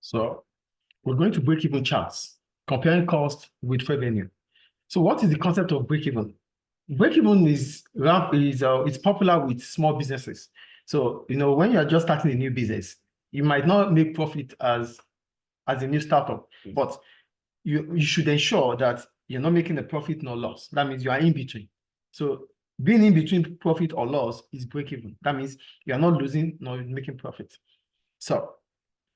So we're going to break-even charts, comparing cost with revenue. So what is the concept of break-even? Break-even is it's popular with small businesses. So, when you're just starting a new business, you might not make profit as a new startup, but you should ensure that you're not making a profit nor loss. That means you are in between. So being in between profit or loss is break-even. That means you are not losing nor making profit. So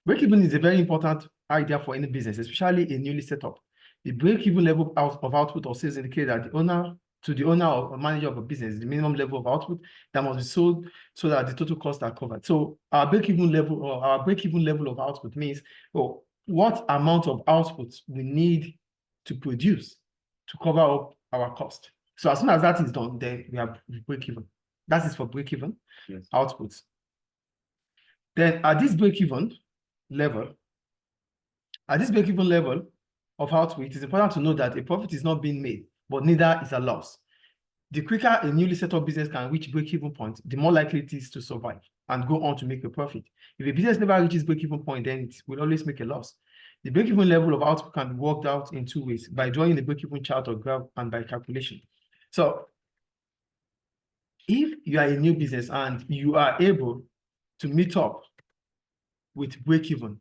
break-even is a very important idea for any business, especially a newly set up. The break-even level of output or sales indicate that the owner or manager of a business, the minimum level of output that must be sold so that the total costs are covered. So our break-even level of output means what amount of output we need to produce to cover up our cost. So as soon as that is done, then we have break-even. That is for break-even output. Then at this break-even level of output, it is important to know that a profit is not being made, but neither is a loss. The quicker a newly set up business can reach break-even point, the more likely it is to survive and go on to make a profit. If a business never reaches break-even point, then it will always make a loss. The break-even level of output can be worked out in two ways: by drawing the break-even chart or graph and by calculation. So if you are a new business and you are able to meet up with break-even,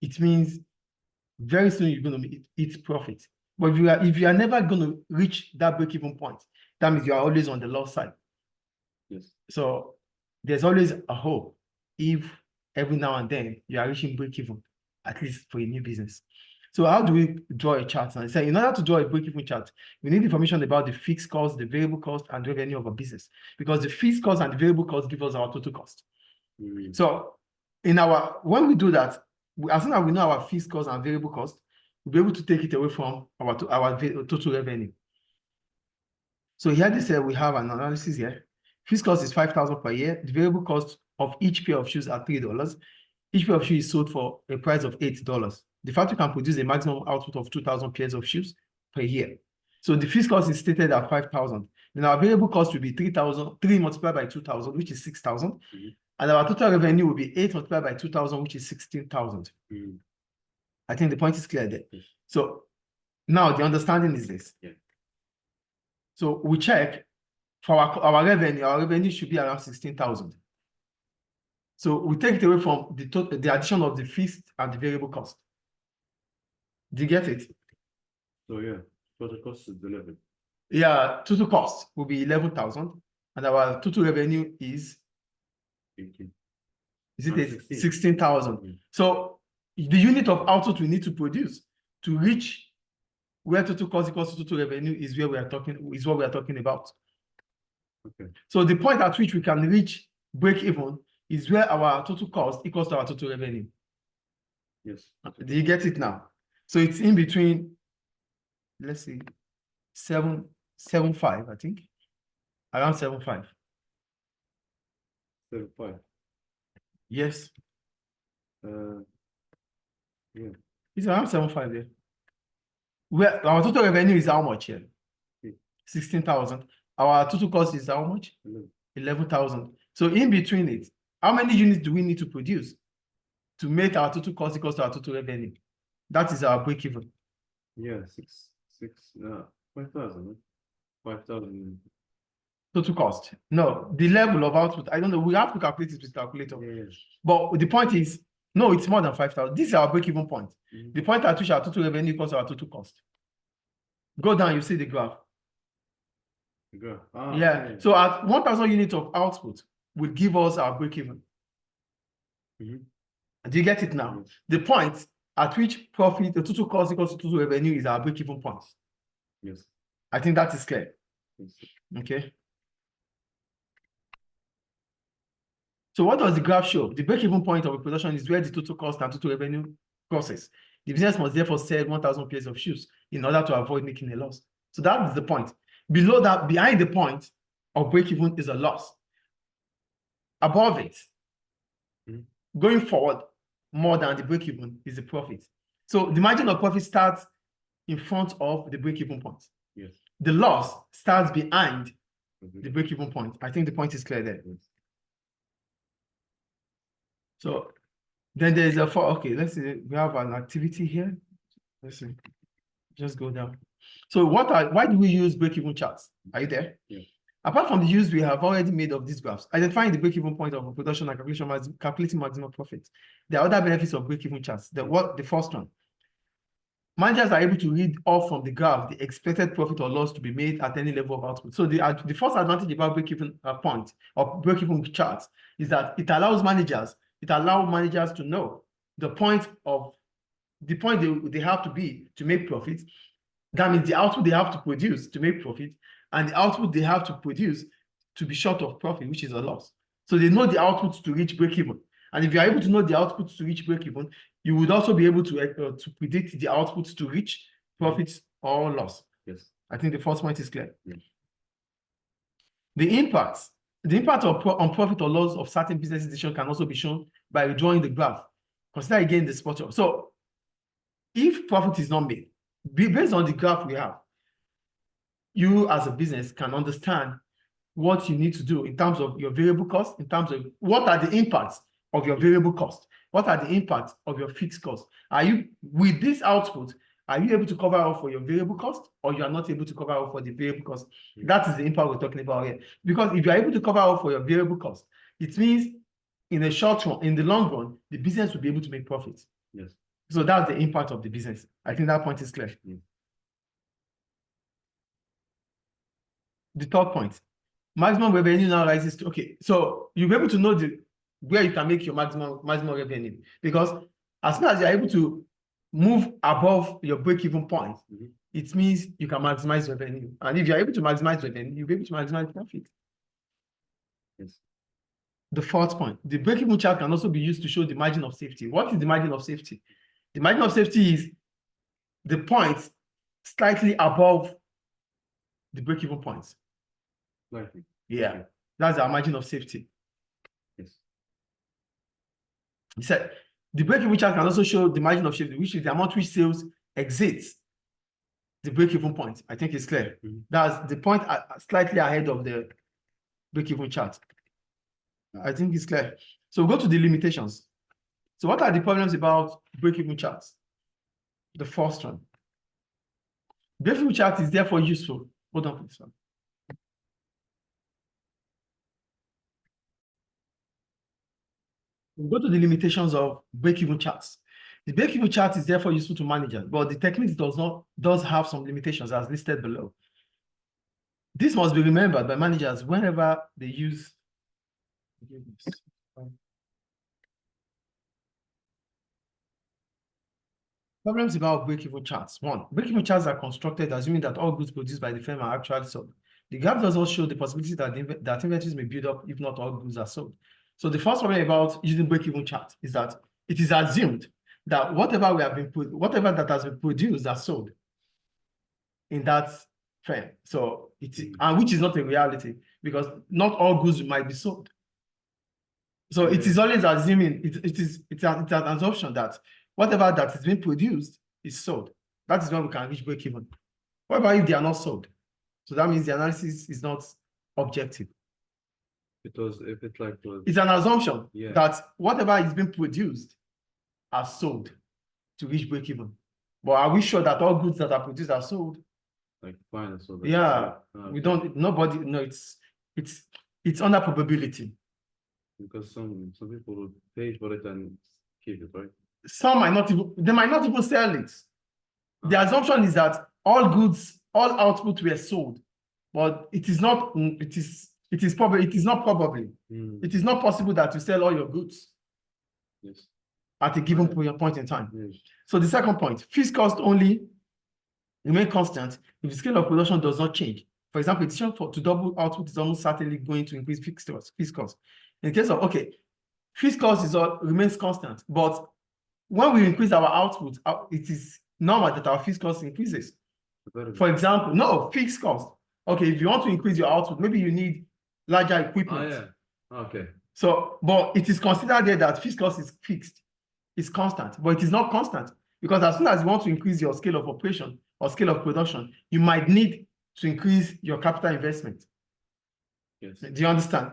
it means very soon you're going to hit profit. But if you are never going to reach that break-even point, that means you are always on the loss side. Yes. So there's always a hope if every now and then you are reaching break-even, at least for a new business. So how do we draw a chart? And say, in order to draw a break-even chart, we need information about the fixed cost, the variable cost, and revenue of a business, because the fixed cost and the variable cost give us our total cost. So when we do that, as soon as we know our fixed cost and variable cost, we'll be able to take it away from our total revenue. So here they say we have an analysis here. Fixed cost is 5,000 per year. The variable cost of each pair of shoes are $3. Each pair of shoes is sold for a price of $8. The factory can produce a maximum output of 2,000 pairs of shoes per year. So the fixed cost is stated at 5,000. Then our variable cost will be 3,000, 3 multiplied by 2,000, which is 6,000. And our total revenue will be 8 multiplied by 2,000, which is 16,000. I think the point is clear there. So now the understanding is this. So we check for our revenue should be around 16,000. So we take it away from the addition of the fixed and the variable cost. Do you get it? So yeah, total cost is 11. Yeah, total cost will be 11,000, and our total revenue is 18. Is it 16,000? So the unit of output we need to produce to reach where total cost equals to total revenue is what we are talking about. Okay. So the point at which we can reach break even is where our total cost equals to our total revenue. Yes. Do you get it now? So it's in between, let's see, 7.5, I think. Around 7.5. 7.5. Yes. Yeah. It's around 7.5 there. Where our total revenue is how much here? 16,000. Our total cost is how much? 11,000. So in between it, how many units do we need to produce to make our total cost equals to our total revenue? That is our break even. Yeah, 5,000. 5,000. Total cost. No, the level of output. I don't know. We have to calculate it with calculator. Yeah. But the point is, no, it's more than 5,000. This is our break even point. The point at which our total revenue equals our total cost. Go down, you see the graph. Yeah. Okay. So at 1,000 units of output will give us our break even. Do you get it now? Yes. The point at which profit, the total cost equals to total revenue is our break even point. Yes. I think that is clear. Yes. Okay. So what does the graph show? The break even point of a production is where the total cost and total revenue crosses. The business must therefore sell 1,000 pairs of shoes in order to avoid making a loss. So that is the point. Below that, behind the point of break even is a loss. Above it, going forward, more than the break even is the profit. So the margin of profit starts in front of the break even point. Yes. The loss starts behind the break even point. I think the point is clear there. Yes. So Then there's a four. Okay, let's see. We have an activity here. Let's see. Just go down. So why do we use break-even charts? Are you there? Yeah. Apart from the use we have already made of these graphs, identifying the break-even point of a production and calculating maximum profit. There are other benefits of break-even charts. The first one. Managers are able to read off from the graph the expected profit or loss to be made at any level of output. So the first advantage about break-even point or break-even charts is that it allows managers to know the point they have to be to make profit. That means the output they have to produce to make profit and the output they have to produce to be short of profit, which is a loss. So they know the output to reach break-even. And if you are able to know the output to reach break-even, you would also be able to predict the output to reach profits or loss. Yes. I think the first point is clear. Yeah. The impact on profit or loss of certain business decisions can also be shown by drawing the graph. Consider again the spot. So if profit is not made, based on the graph we have, you as a business can understand what you need to do in terms of your variable cost, in terms of what are the impacts of your variable cost, what are the impacts of your fixed cost. Are you, with this output, are you able to cover up for your variable cost or you are not able to cover up for the variable cost? That is the impact we're talking about here. Because if you are able to cover up for your variable cost, it means in the short run, in the long run, the business will be able to make profits. Yes. So that's the impact of the business. I think that point is clear. Yeah. The third point, maximum revenue now rises to, okay, so you'll be able to know where you can make your maximum revenue, because as soon as you're able to move above your break-even point, it means you can maximize revenue. And if you're able to maximize revenue, you'll be able to maximize profit. Yes. The fourth point, the break-even chart can also be used to show the margin of safety. What is the margin of safety? The margin of safety is the point slightly above the break-even points. Slightly. Yeah, Okay. that's our margin of safety. Yes. He said the break-even chart can also show the margin of safety, which is the amount which sales exits the break-even point. I think it's clear. That's the point slightly ahead of the break-even chart. I think it's clear. So go to the limitations. So what are the problems about break-even charts? The first one. Break-even chart is therefore useful. Hold on, please. We'll go to the limitations of break-even charts. The break-even chart is therefore useful to managers, but the technique does have some limitations as listed below. This must be remembered by managers whenever they use. Problems about break-even charts. One, break-even charts are constructed assuming that all goods produced by the firm are actually sold. The graph does not show the possibility that inventories may build up if not all goods are sold. So the first problem about using break-even chart is that it is assumed that whatever that has been produced are sold in that firm. So and which is not a reality because not all goods might be sold. So it is always assuming it's an assumption that whatever that is being produced is sold. That is when we can reach break-even. What about if they are not sold? So that means the analysis is not objective. It's an assumption that whatever is being produced are sold to reach break-even. But are we sure that all goods that are produced are sold? Like fine, so yeah, we don't. Nobody. No, it's under probability. Because some people would pay for it and keep it, right? They might not even sell it. The assumption is that all goods, all output were sold, but it is not. It is probably. It is not probably. It is not possible that you sell all your goods. Yes. At a given point in time. Yes. So the second point, fixed cost only remain constant if the scale of production does not change. For example, a decision to double output is almost certainly going to increase fixed cost. In the case of, fixed cost remains constant, but when we increase our output, it is normal that our fixed cost increases. For example, no, fixed cost. Okay, if you want to increase your output, maybe you need larger equipment. Oh, yeah. Okay. So, but it is considered there that fixed cost is fixed. It's constant, but it is not constant because as soon as you want to increase your scale of operation or scale of production, you might need to increase your capital investment. Yes. Do you understand?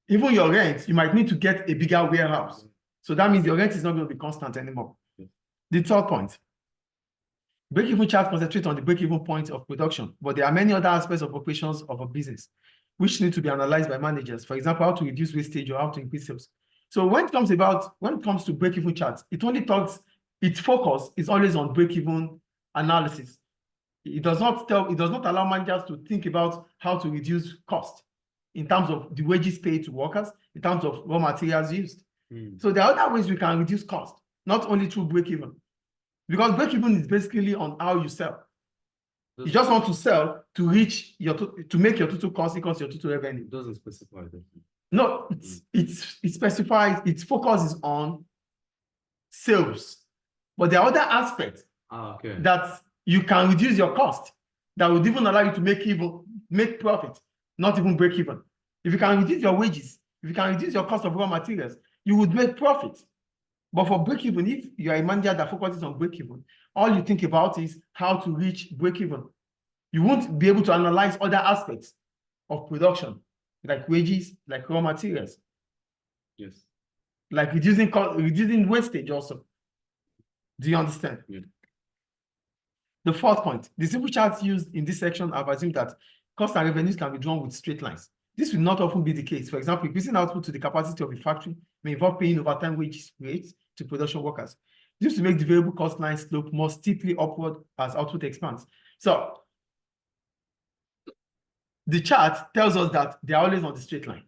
Even your rent, you might need to get a bigger warehouse. So that means your rent is not going to be constant anymore. Yes. The third point, break-even chart concentrates on the break-even point of production, but there are many other aspects of operations of a business which need to be analyzed by managers. For example, how to reduce wastage or how to increase sales. So when it comes to break-even charts, its focus is always on break-even analysis. It does not allow managers to think about how to reduce cost in terms of the wages paid to workers, in terms of raw materials used. So there are other ways we can reduce cost, not only through break-even. Because break-even is basically on how you sell. You just want to sell to reach to make your total cost equals your total revenue. It doesn't specify that. No, it specifies, its focus is on sales. But there are other aspects that you can reduce your cost that would even allow you to make profit, not even break even. If you can reduce your wages, if you can reduce your cost of raw materials, you would make profit. But for break even, if you are a manager that focuses on break even, all you think about is how to reach break even. You won't be able to analyze other aspects of production, like wages, like raw materials. Yes. Like reducing wastage also. Do you understand? Yeah. The fourth point, the simple charts used in this section have assumed that costs and revenues can be drawn with straight lines. This will not often be the case. For example, increasing output to the capacity of a factory may involve paying overtime wage rates to production workers. This will make the variable cost line slope more steeply upward as output expands. So the chart tells us that they're always on the straight line,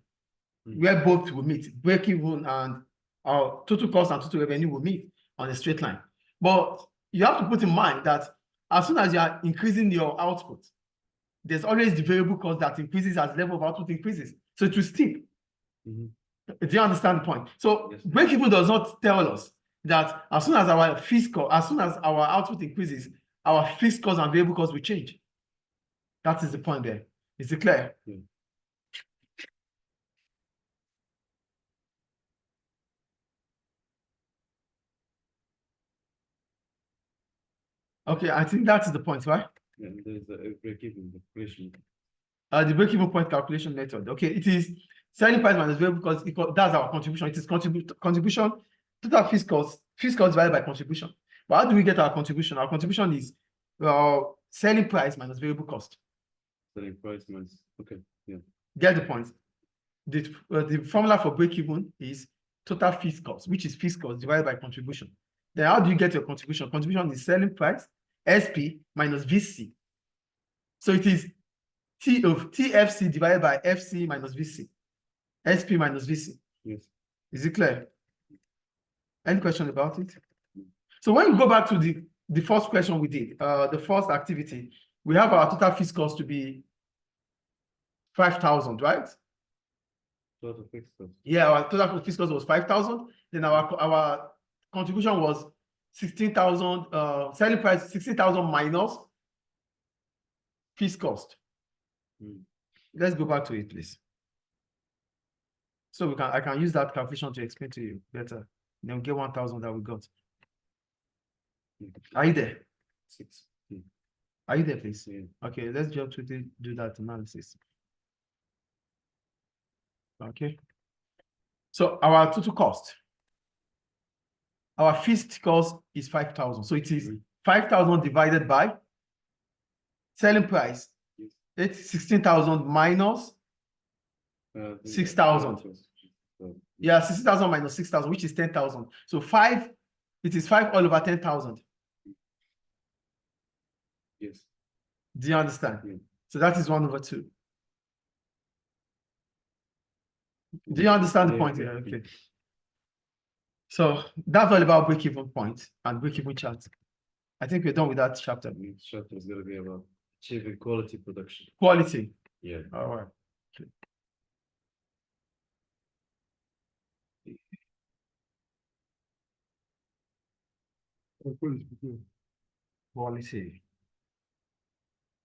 where both will meet, break even and our total cost and total revenue will meet on a straight line. But you have to put in mind that as soon as you are increasing your output, there's always the variable cost that increases as the level of output increases. So it will steep. Do you understand the point? So yes, break even does not tell us that as soon as our output increases, our fixed cost and variable cost will change. That is the point there. Is it clear? Yeah. Okay, I think that is the point, right? Yeah, there's a break-even calculation. The break-even point calculation method. Okay, it is selling price minus variable cost that's our contribution. It is contribution, total fixed cost divided by contribution. But how do we get our contribution? Our contribution is selling price minus variable cost. Selling price minus, okay, yeah. Get the point. The formula for break-even is total fixed cost, which is fixed cost divided by contribution. Then how do you get your contribution? Contribution is selling price, SP minus VC. So it is T of TFC divided by FC minus VC. SP minus VC. Yes. Is it clear? Any question about it? So when we go back to the first question we did, the first activity, we have our total fixed cost to be 5,000, right? Total fixed cost. Yeah, our total fixed cost was 5,000. Then our contribution was 16,000. Selling price 16,000 minus fixed cost. Let's go back to it, please. So I can use that calculation to explain to you better. Then we get 1,000 that we got. Are you there? 6. Are you there, please? Yeah. Okay, let's just do that analysis. Okay. So our total cost, our fixed cost is 5,000. So it is 5,000 divided by selling price. It's 16,000 minus 6,000. Yeah, 60,000 minus 6,000, which is 10,000. So it is 5 all over 10,000. Yes. Do you understand? Yeah. So that is 1 over 2. Do you understand the point here? Okay. So that's all about break-even point and break-even chart. I think we're done with that chapter. The next chapter is going to be about achieving quality production. Quality. Yeah. All right. Okay. Quality.